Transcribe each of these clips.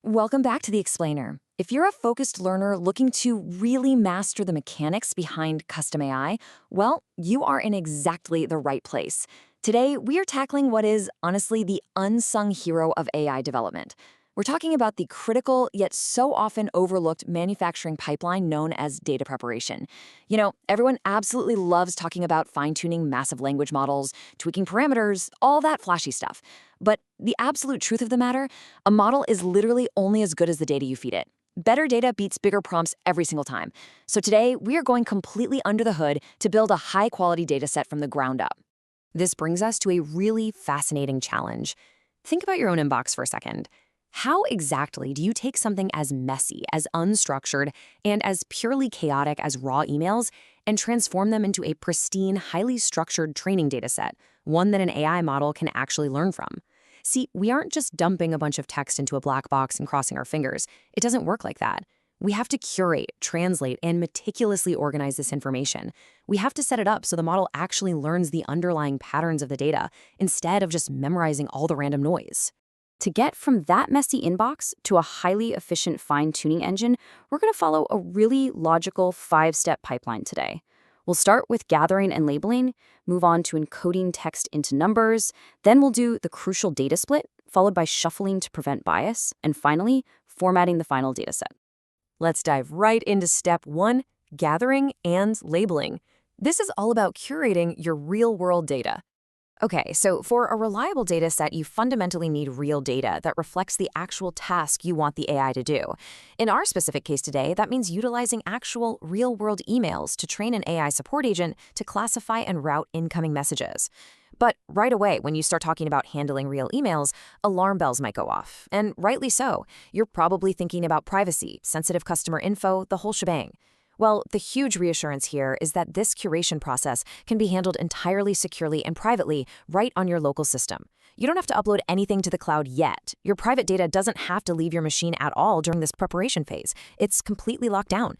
Welcome back to the Explainer. If you're a focused learner looking to really master the mechanics behind custom AI, well, you are in exactly the right place. Today, we are tackling what is, honestly, the unsung hero of AI development. We're talking about the critical yet so often overlooked manufacturing pipeline known as data preparation. Everyone absolutely loves talking about fine-tuning massive language models, tweaking parameters, all that flashy stuff. But the absolute truth of the matter, a model is literally only as good as the data you feed it. Better data beats bigger prompts every single time. So today, we are going completely under the hood to build a high-quality data set from the ground up. This brings us to a really fascinating challenge. Think about your own inbox for a second. How exactly do you take something as messy, as unstructured, and as purely chaotic as raw emails and transform them into a pristine, highly structured training data set, one that an AI model can actually learn from? See, we aren't just dumping a bunch of text into a black box and crossing our fingers. It doesn't work like that. We have to curate, translate, and meticulously organize this information. We have to set it up so the model actually learns the underlying patterns of the data instead of just memorizing all the random noise. To get from that messy inbox to a highly efficient fine-tuning engine, we're going to follow a really logical 5-step pipeline today. We'll start with gathering and labeling, move on to encoding text into numbers, then we'll do the crucial data split, followed by shuffling to prevent bias, and finally, formatting the final dataset. Let's dive right into step 1, gathering and labeling. This is all about curating your real-world data. Okay, so for a reliable data set, you fundamentally need real data that reflects the actual task you want the AI to do. In our specific case today, that means utilizing actual real-world emails to train an AI support agent to classify and route incoming messages. But right away, when you start talking about handling real emails, alarm bells might go off. And rightly so. You're probably thinking about privacy, sensitive customer info, the whole shebang. Well, the huge reassurance here is that this curation process can be handled entirely securely and privately right on your local system. You don't have to upload anything to the cloud yet. Your private data doesn't have to leave your machine at all during this preparation phase. It's completely locked down.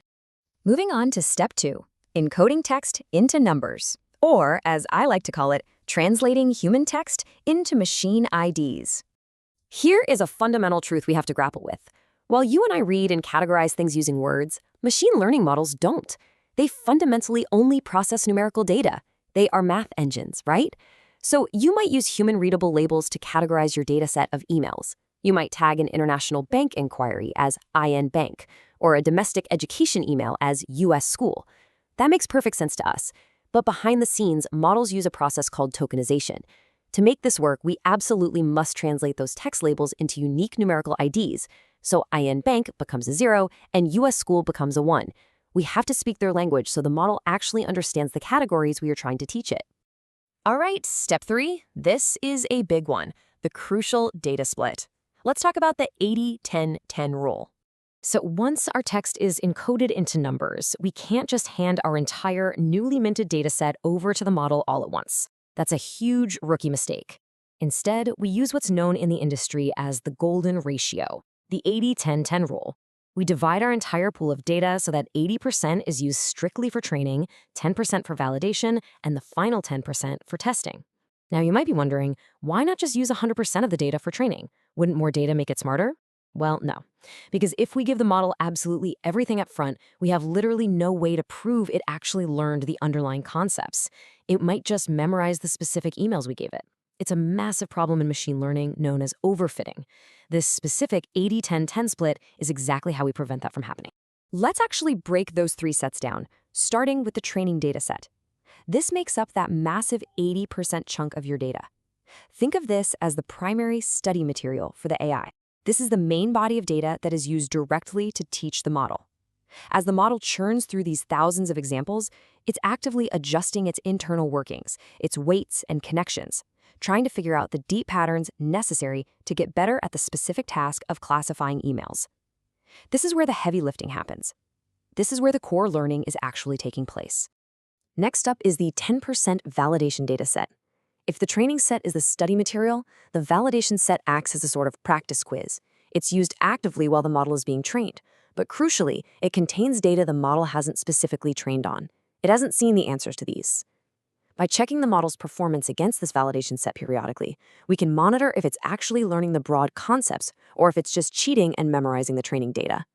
Moving on to step 2, encoding text into numbers, or as I like to call it, translating human text into machine IDs. Here is a fundamental truth we have to grapple with. While you and I read and categorize things using words, machine learning models don't. They fundamentally only process numerical data. They are math engines, right? So you might use human-readable labels to categorize your data set of emails. You might tag an international bank inquiry as IN Bank, or a domestic education email as US School. That makes perfect sense to us. But behind the scenes, models use a process called tokenization. To make this work, we absolutely must translate those text labels into unique numerical IDs. So IN Bank becomes a 0 and US School becomes a 1. We have to speak their language so the model actually understands the categories we are trying to teach it. All right, step 3. This is a big one, the crucial data split. Let's talk about the 80-10-10 rule. So once our text is encoded into numbers, we can't just hand our entire newly minted data set over to the model all at once. That's a huge rookie mistake. Instead, we use what's known in the industry as the golden ratio, the 80-10-10 rule. We divide our entire pool of data so that 80% is used strictly for training, 10% for validation, and the final 10% for testing. Now, you might be wondering, why not just use 100% of the data for training? Wouldn't more data make it smarter? Well, no. Because if we give the model absolutely everything up front, we have literally no way to prove it actually learned the underlying concepts. It might just memorize the specific emails we gave it. It's a massive problem in machine learning known as overfitting. This specific 80-10-10 split is exactly how we prevent that from happening. Let's actually break those 3 sets down, starting with the training data set. This makes up that massive 80% chunk of your data. Think of this as the primary study material for the AI. This is the main body of data that is used directly to teach the model. As the model churns through these thousands of examples, it's actively adjusting its internal workings, its weights and connections, trying to figure out the deep patterns necessary to get better at the specific task of classifying emails. This is where the heavy lifting happens. This is where the core learning is actually taking place. Next up is the 10% validation data set. If the training set is the study material, the validation set acts as a sort of practice quiz. It's used actively while the model is being trained, but crucially, it contains data the model hasn't specifically trained on. It hasn't seen the answers to these. By checking the model's performance against this validation set periodically, we can monitor if it's actually learning the broad concepts or if it's just cheating and memorizing the training data.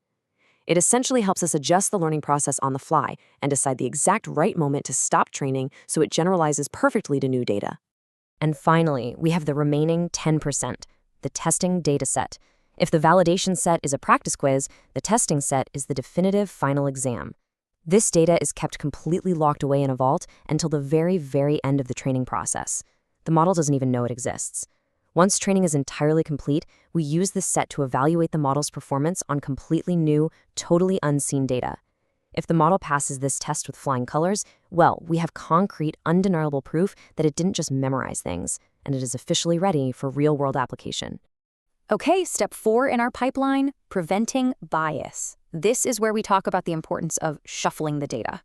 It essentially helps us adjust the learning process on the fly and decide the exact right moment to stop training so it generalizes perfectly to new data. And finally, we have the remaining 10%, the testing data set. If the validation set is a practice quiz, the testing set is the definitive final exam. This data is kept completely locked away in a vault until the very, very end of the training process. The model doesn't even know it exists. Once training is entirely complete, we use this set to evaluate the model's performance on completely new, totally unseen data. If the model passes this test with flying colors, well, we have concrete, undeniable proof that it didn't just memorize things, and it is officially ready for real-world application. Okay, step 4 in our pipeline, preventing bias. This is where we talk about the importance of shuffling the data.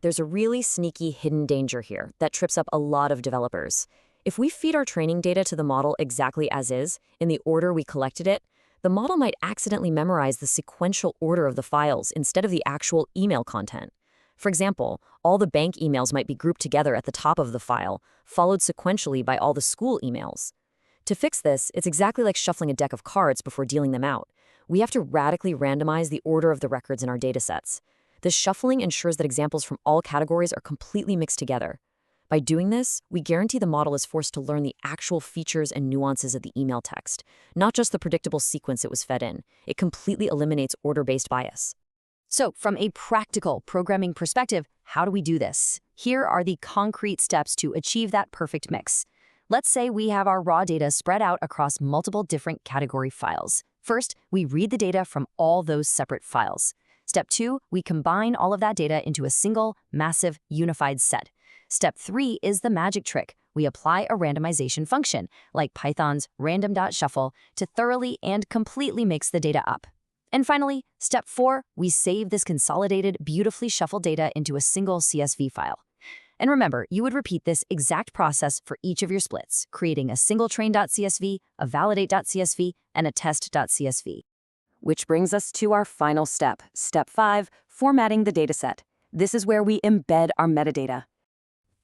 There's a really sneaky hidden danger here that trips up a lot of developers. If we feed our training data to the model exactly as is, in the order we collected it, the model might accidentally memorize the sequential order of the files instead of the actual email content. For example, all the bank emails might be grouped together at the top of the file, followed sequentially by all the school emails. To fix this, it's exactly like shuffling a deck of cards before dealing them out. We have to radically randomize the order of the records in our datasets. This shuffling ensures that examples from all categories are completely mixed together. By doing this, we guarantee the model is forced to learn the actual features and nuances of the email text, not just the predictable sequence it was fed in. It completely eliminates order-based bias. So, from a practical programming perspective, how do we do this? Here are the concrete steps to achieve that perfect mix. Let's say we have our raw data spread out across multiple different category files. First, we read the data from all those separate files. Step 2, we combine all of that data into a single, massive, unified set. Step 3 is the magic trick. We apply a randomization function, like Python's random.shuffle, to thoroughly and completely mix the data up. And finally, step 4, we save this consolidated, beautifully shuffled data into a single CSV file. And remember, you would repeat this exact process for each of your splits, creating a single train.csv, a validate.csv, and a test.csv. Which brings us to our final step, step 5, formatting the dataset. This is where we embed our metadata.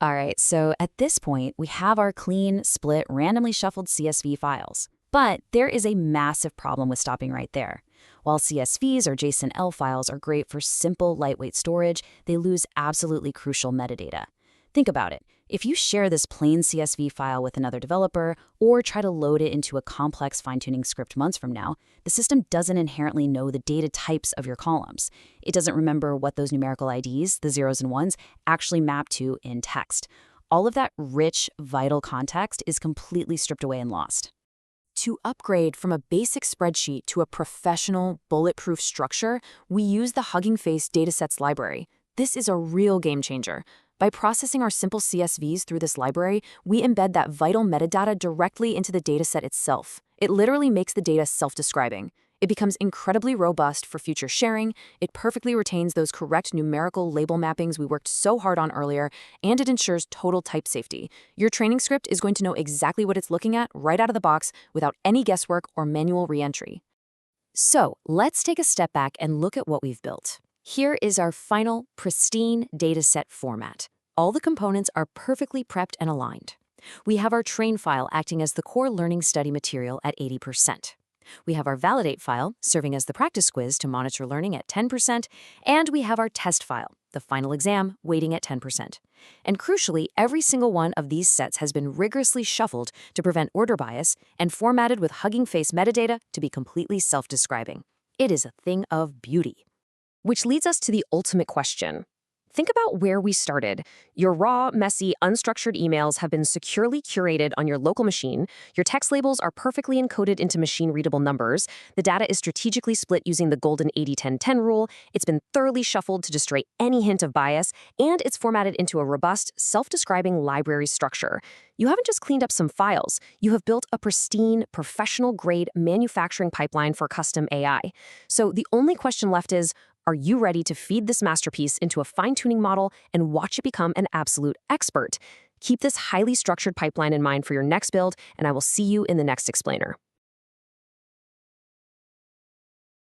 All right, so at this point, we have our clean, split, randomly shuffled CSV files. But there is a massive problem with stopping right there. While CSVs or JSON-L files are great for simple, lightweight storage, they lose absolutely crucial metadata. Think about it. If you share this plain CSV file with another developer or try to load it into a complex fine-tuning script months from now, the system doesn't inherently know the data types of your columns. It doesn't remember what those numerical IDs, the zeros and ones, actually map to in text. All of that rich, vital context is completely stripped away and lost. To upgrade from a basic spreadsheet to a professional, bulletproof structure, we use the Hugging Face Datasets library. This is a real game changer. By processing our simple CSVs through this library, we embed that vital metadata directly into the dataset itself. It literally makes the data self-describing. It becomes incredibly robust for future sharing, it perfectly retains those correct numerical label mappings we worked so hard on earlier, and it ensures total type safety. Your training script is going to know exactly what it's looking at right out of the box without any guesswork or manual re-entry. So, let's take a step back and look at what we've built. Here is our final, pristine dataset format. All the components are perfectly prepped and aligned. We have our train file acting as the core learning study material at 80%. We have our validate file serving as the practice quiz to monitor learning at 10%, and we have our test file, the final exam, waiting at 10%. And crucially, every single one of these sets has been rigorously shuffled to prevent order bias and formatted with Hugging Face metadata to be completely self-describing. It is a thing of beauty. Which leads us to the ultimate question. Think about where we started. Your raw, messy, unstructured emails have been securely curated on your local machine. Your text labels are perfectly encoded into machine-readable numbers. The data is strategically split using the golden 80-10-10 rule. It's been thoroughly shuffled to destroy any hint of bias, and it's formatted into a robust, self-describing library structure. You haven't just cleaned up some files. You have built a pristine, professional-grade manufacturing pipeline for custom AI. So the only question left is, are you ready to feed this masterpiece into a fine-tuning model and watch it become an absolute expert? Keep this highly structured pipeline in mind for your next build, and I will see you in the next explainer.